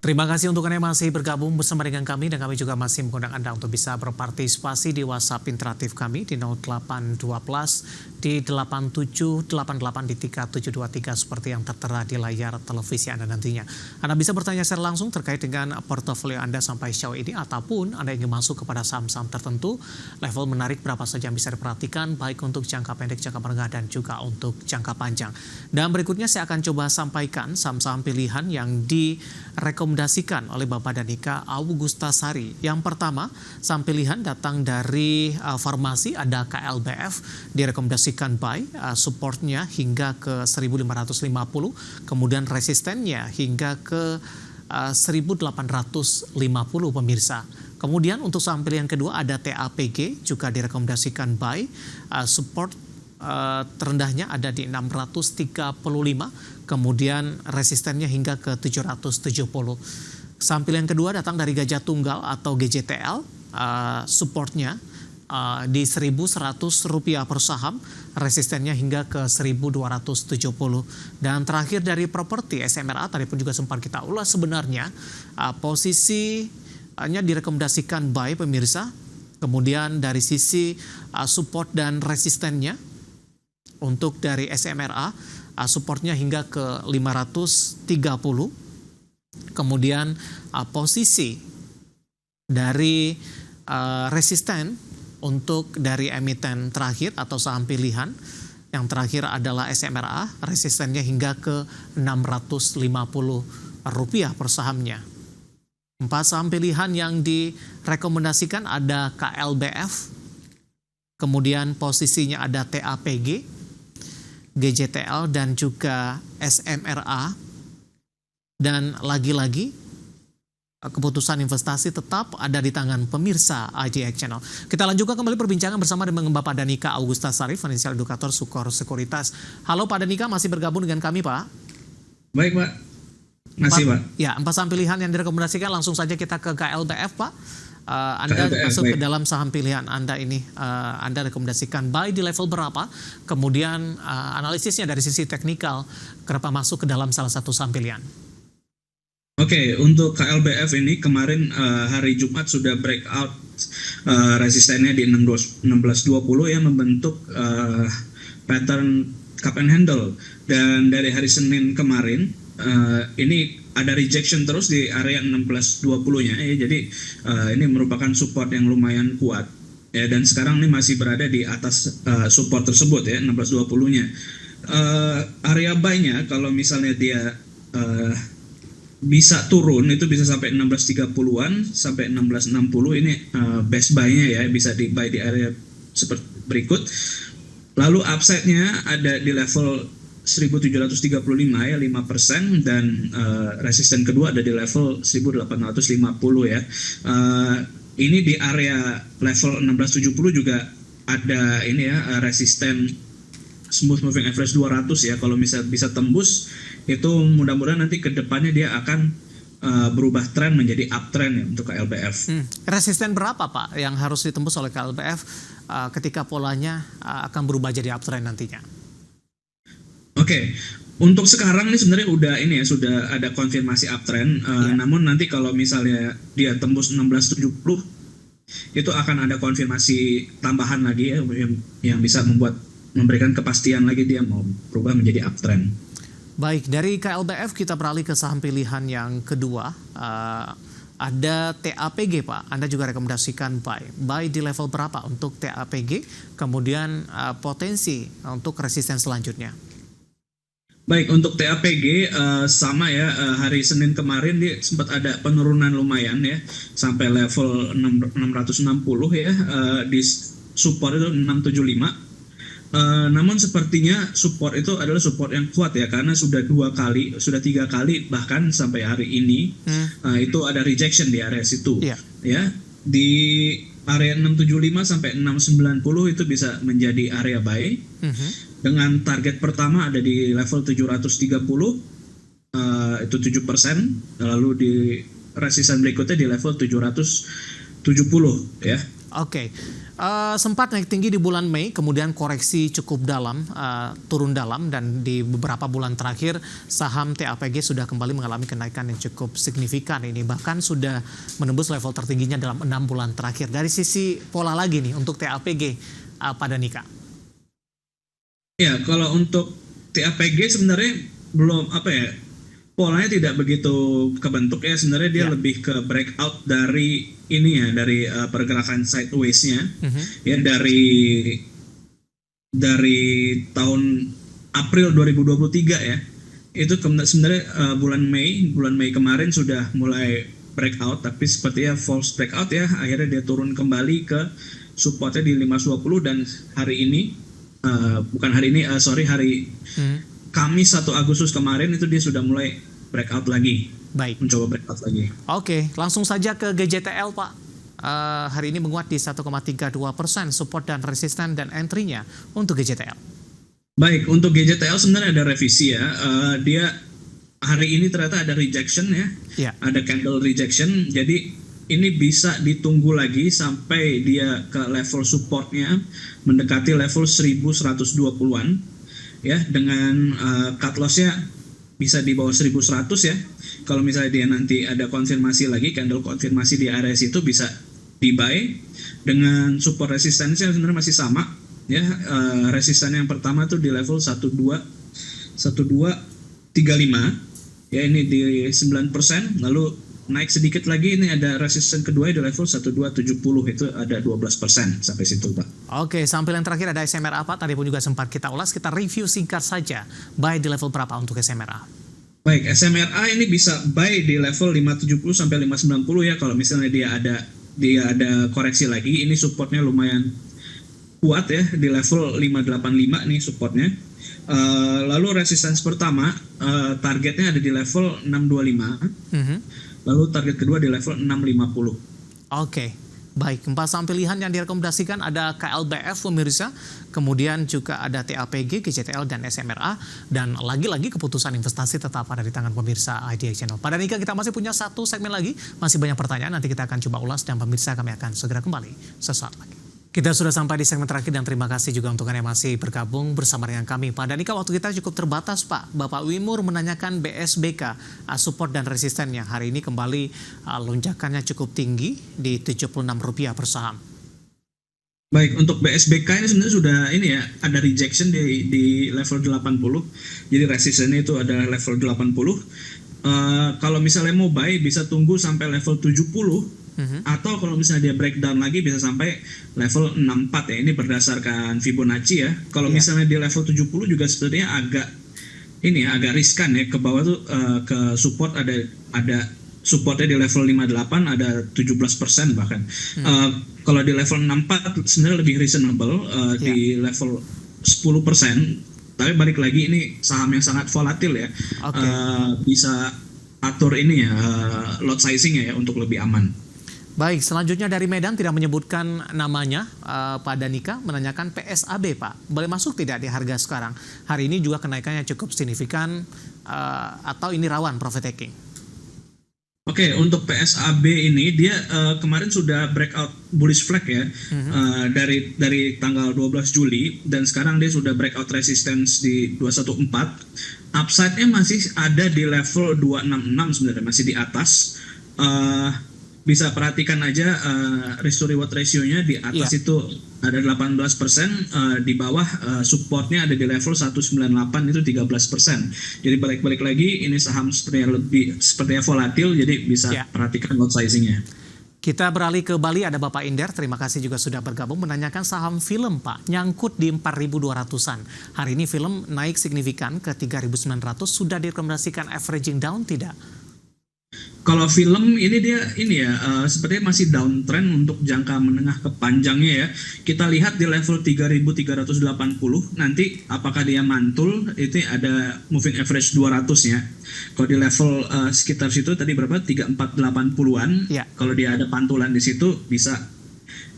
Terima kasih untuk Anda yang masih bergabung bersama dengan kami dan kami juga masih mengundang Anda untuk bisa berpartisipasi di WhatsApp interaktif kami di 0812 di 8788 di 3723 seperti yang tertera di layar televisi Anda nantinya. Anda bisa bertanya secara langsung terkait dengan portofolio Anda sampai sejauh ini ataupun Anda ingin masuk kepada saham-saham tertentu, level menarik berapa saja yang bisa diperhatikan baik untuk jangka pendek, jangka menengah dan juga untuk jangka panjang. Dan berikutnya saya akan coba sampaikan saham-saham pilihan yang direkomendasikan oleh Bapak Danika Augustasari. Yang pertama, saham pilihan datang dari farmasi, ada KLBF, direkomendasikan buy, supportnya hingga ke 1550, kemudian resistennya hingga ke 1850 pemirsa. Kemudian untuk saham pilihan kedua ada TAPG, juga direkomendasikan buy, support terendahnya ada di 635, kemudian resistennya hingga ke 770. Saham pilihan kedua datang dari Gajah Tunggal atau GJTL, supportnya di Rp1.100 per saham, resistennya hingga ke 1.270. Dan terakhir dari properti SMRA, tadi pun juga sempat kita ulas sebenarnya, posisinya direkomendasikan buy pemirsa, kemudian dari sisi support dan resistennya, untuk dari SMRA, supportnya hingga ke 530. Kemudian posisi dari resisten untuk dari emiten terakhir atau saham pilihan, yang terakhir adalah SMRA, resistennya hingga ke Rp650 per sahamnya. 4 saham pilihan yang direkomendasikan ada KLBF, kemudian posisinya ada TAPG, GJTL dan juga SMRA, dan lagi-lagi keputusan investasi tetap ada di tangan pemirsa IJX Channel. Kita lanjutkan kembali perbincangan bersama dengan Bapak Danika Augustasari, Financial Educator Sukor Sekuritas. Halo Pak Danika, masih bergabung dengan kami Pak? Baik Pak, masih Pak. Ya, 4 saham pilihan yang direkomendasikan, langsung saja kita ke KLBF Pak. Anda KLBF, masuk baik. ke dalam saham pilihan Anda ini, Anda rekomendasikan buy di level berapa, kemudian analisisnya dari sisi teknikal, kenapa masuk ke dalam salah satu saham pilihan? Oke, untuk KLBF ini kemarin hari Jumat sudah breakout resistennya di 1620 yang membentuk pattern cup and handle, dan dari hari Senin kemarin ini ada rejection terus di area 1620-nya ya. Jadi ini merupakan support yang lumayan kuat ya, dan sekarang ini masih berada di atas support tersebut ya, 1620-nya. Area buy-nya kalau misalnya dia bisa turun itu bisa sampai 1630-an sampai 1660, ini best buy-nya ya, bisa di buy di area seperti berikut. Lalu upside-nya ada di level 1735 ya, 5%, dan resisten kedua ada di level 1850 ya. Ini di area level 1670 juga ada ini ya, resisten smooth moving average 200 ya. Kalau bisa tembus itu, mudah-mudahan nanti ke depannya dia akan berubah tren menjadi uptrend ya untuk KLBF. Resisten berapa Pak yang harus ditembus oleh KLBF ketika polanya akan berubah jadi uptrend nantinya? Oke, untuk sekarang ini sebenarnya sudah ada konfirmasi uptrend. Namun nanti kalau misalnya dia tembus 1670, itu akan ada konfirmasi tambahan lagi ya, yang bisa memberikan kepastian lagi dia mau berubah menjadi uptrend. Baik, dari KLBF kita beralih ke saham pilihan yang kedua. Ada TAPG Pak, Anda juga rekomendasikan buy di level berapa untuk TAPG, kemudian potensi untuk resisten selanjutnya? Baik, untuk TAPG sama ya, hari Senin kemarin dia sempat ada penurunan lumayan ya, sampai level 660 ya, di support itu 675. Namun sepertinya support itu adalah support yang kuat ya, karena sudah 3 kali bahkan sampai hari ini itu ada rejection di area situ ya. Di area 675 sampai 690 itu bisa menjadi area buy. Dengan target pertama ada di level 730, itu 7%, lalu di resisten berikutnya di level 770 ya. Oke. Sempat naik tinggi di bulan Mei, kemudian koreksi cukup dalam, turun dalam, dan di beberapa bulan terakhir saham TAPG sudah kembali mengalami kenaikan yang cukup signifikan. Ini bahkan sudah menembus level tertingginya dalam 6 bulan terakhir. Dari sisi pola lagi nih untuk TAPG, Pak Danika. Ya, kalau untuk TAPG sebenarnya belum polanya tidak begitu kebentuk ya. Sebenarnya dia lebih ke breakout dari ini ya, dari pergerakan sideways-nya ya, dari tahun April 2023 ya. Itu sebenarnya bulan Mei kemarin sudah mulai breakout, tapi sepertinya false breakout ya. Akhirnya dia turun kembali ke supportnya di 520, dan hari ini hari Kamis 1 Agustus kemarin itu dia sudah mulai breakout lagi. Baik. Mencoba breakout lagi. Oke, langsung saja ke GJTL, Pak. Hari ini menguat di 1,32%, support dan resisten dan entry-nya untuk GJTL. Baik, untuk GJTL sebenarnya ada revisi ya. Dia hari ini ternyata ada rejection ya. Ada candle rejection. Jadi ini bisa ditunggu lagi sampai dia ke level supportnya mendekati level 1120-an. Ya, dengan cut loss-nya bisa di bawah 1100 ya. Kalau misalnya dia nanti ada konfirmasi lagi, candle konfirmasi di area situ, bisa di buy. Dengan support resistensinya sebenarnya masih sama ya. Resisten yang pertama tuh di level 1235 ya, ini di 9%, lalu naik sedikit lagi, ini ada resisten kedua di level 1270, itu ada 12% sampai situ, Pak. Oke, sampai yang terakhir ada SMRA, Pak. Tadi pun juga sempat kita ulas, kita review singkat saja. Buy di level berapa untuk SMRA? Baik, SMRA ini bisa buy di level 570 sampai 590 ya. Kalau misalnya dia ada koreksi lagi, ini supportnya lumayan kuat ya, di level 585 nih supportnya. Lalu resistance pertama, targetnya ada di level 625. Lalu target kedua di level 650. Oke, baik. 4 saham pilihan yang direkomendasikan ada KLBF pemirsa, kemudian juga ada TAPG, GJTL, dan SMRA. Dan lagi-lagi keputusan investasi tetap ada di tangan pemirsa IDX Channel. Pada Nika kita masih punya satu segmen lagi, masih banyak pertanyaan, nanti kita akan coba ulas, dan pemirsa kami akan segera kembali sesaat lagi. Kita sudah sampai di segmen terakhir, dan terima kasih juga untuk Anda yang masih bergabung bersama dengan kami. Pak Danika, waktu kita cukup terbatas, Pak. Bapak Wimur menanyakan BSBK, support dan resistennya. Hari ini kembali lonjakannya cukup tinggi di Rp76 per saham. Baik, untuk BSBK ini sebenarnya sudah ada rejection di level 80. Jadi resistennya itu ada level 80. Kalau misalnya mau buy bisa tunggu sampai level 70. Atau kalau misalnya dia breakdown lagi bisa sampai level 64 ya. Ini berdasarkan Fibonacci ya. Kalau misalnya di level 70 juga sebenarnya agak riskan ya. Ke bawah tuh ke support ada supportnya di level 58, ada 17% bahkan. Kalau di level 64 sebenarnya lebih reasonable, di level 10%. Tapi balik lagi, ini saham yang sangat volatil ya. Bisa atur ini ya, lot sizing ya untuk lebih aman. Baik, selanjutnya dari Medan, tidak menyebutkan namanya, Pak Danika menanyakan PSAB, Pak. Boleh masuk tidak di harga sekarang? Hari ini juga kenaikannya cukup signifikan, atau ini rawan profit taking? Oke, untuk PSAB ini dia kemarin sudah breakout bullish flag ya, dari tanggal 12 Juli, dan sekarang dia sudah breakout resistance di 214. Upside-nya masih ada di level 266 sebenarnya, masih di atas. Bisa perhatikan aja risk to reward ratio-nya di atas itu ada 18%, di bawah supportnya ada di level 198, itu 13%. Jadi balik lagi, ini saham sepertinya volatil, jadi bisa perhatikan lot sizing-nya. Kita beralih ke Bali, ada Bapak Inder, terima kasih juga sudah bergabung, menanyakan saham film, Pak, nyangkut di 4.200-an. Hari ini film naik signifikan ke 3.900, sudah direkomendasikan averaging down tidak? Kalau film ini dia sepertinya masih downtrend untuk jangka menengah ke panjangnya ya. Kita lihat di level 3.380, nanti apakah dia mantul, itu ada moving average 200-nya. Kalau di level sekitar situ tadi berapa? 3.480-an. Kalau dia ada pantulan di situ bisa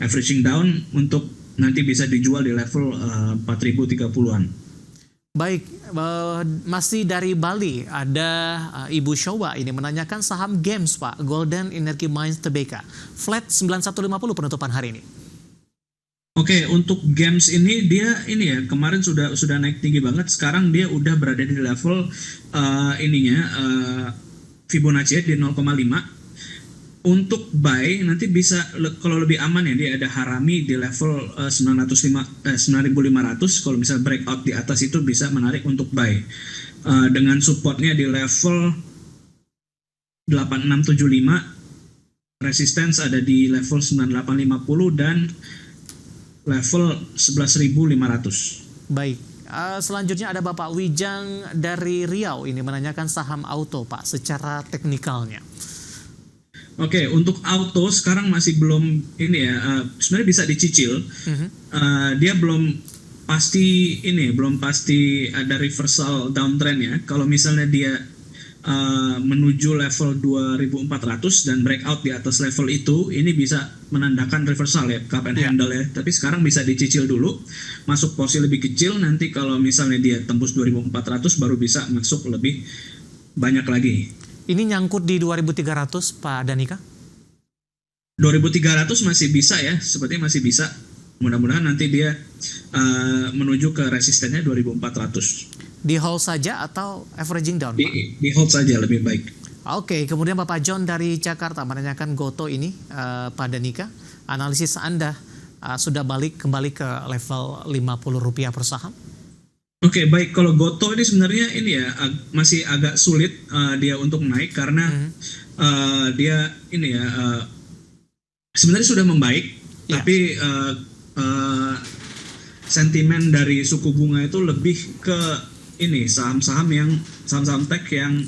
averaging down untuk nanti bisa dijual di level 4.030-an. Baik, masih dari Bali ada Ibu Showa ini menanyakan saham Games, Pak, Golden Energy Mines Tbk, flat 9150 penutupan hari ini. Oke, untuk games ini dia ini ya kemarin sudah naik tinggi banget. Sekarang dia udah berada di level ininya Fibonacci di 0,5. Untuk buy nanti bisa kalau lebih aman ya dia ada Harami di level 9.500. Kalau misalnya breakout di atas itu bisa menarik untuk buy. Dengan supportnya di level 8675, resistance ada di level 9850 dan level 11.500. Baik, selanjutnya ada Bapak Wijang dari Riau ini menanyakan saham auto Pak secara teknikalnya. Oke, untuk auto sekarang masih belum ini ya. Sebenarnya bisa dicicil. Dia belum pasti ini, belum pasti ada reversal downtrend ya. Kalau misalnya dia menuju level 2400 dan breakout di atas level itu, ini bisa menandakan reversal ya, cup and handle ya. Tapi sekarang bisa dicicil dulu, masuk porsi lebih kecil. Nanti kalau misalnya dia tembus 2400 baru bisa masuk lebih banyak lagi. Ini nyangkut di 2300 Pak Danika? 2300 masih bisa ya, sepertinya masih bisa. Mudah-mudahan nanti dia menuju ke resistennya 2400. Di hold saja atau averaging down Pak? Di hold saja lebih baik. Oke, kemudian Bapak John dari Jakarta menanyakan Goto ini Pak Danika. Analisis Anda sudah kembali ke level Rp50 per saham? Oke, baik. Kalau Goto ini sebenarnya ini ya masih agak sulit dia untuk naik karena dia ini ya sebenarnya sudah membaik, tapi sentimen dari suku bunga itu lebih ke ini saham-saham tech yang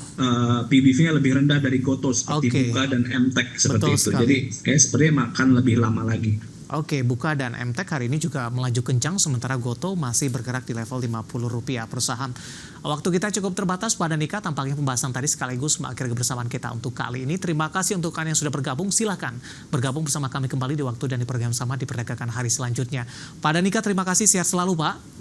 PBV-nya lebih rendah dari Goto seperti Buka dan MTech seperti itu. Jadi kayak sepertinya makan lebih lama lagi. Oke, Buka dan MTech hari ini juga melaju kencang, sementara Goto masih bergerak di level Rp50 per saham. Waktu kita cukup terbatas, Pak Danika, tampaknya pembahasan tadi sekaligus mengakhiri kebersamaan kita untuk kali ini. Terima kasih untuk kalian yang sudah bergabung. Silahkan bergabung bersama kami kembali di waktu dan di program sama di Perdagangan hari selanjutnya. Pak Danika, terima kasih. Sehat selalu, Pak.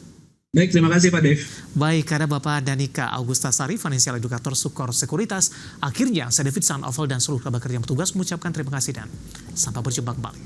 Baik, terima kasih Pak Dev. Baik, ada Bapak Danika Augustasari, Financial Educator Sukor Sekuritas. Akhirnya, saya David Sanovel dan seluruh kerabat kerja yang bertugas mengucapkan terima kasih dan sampai berjumpa kembali.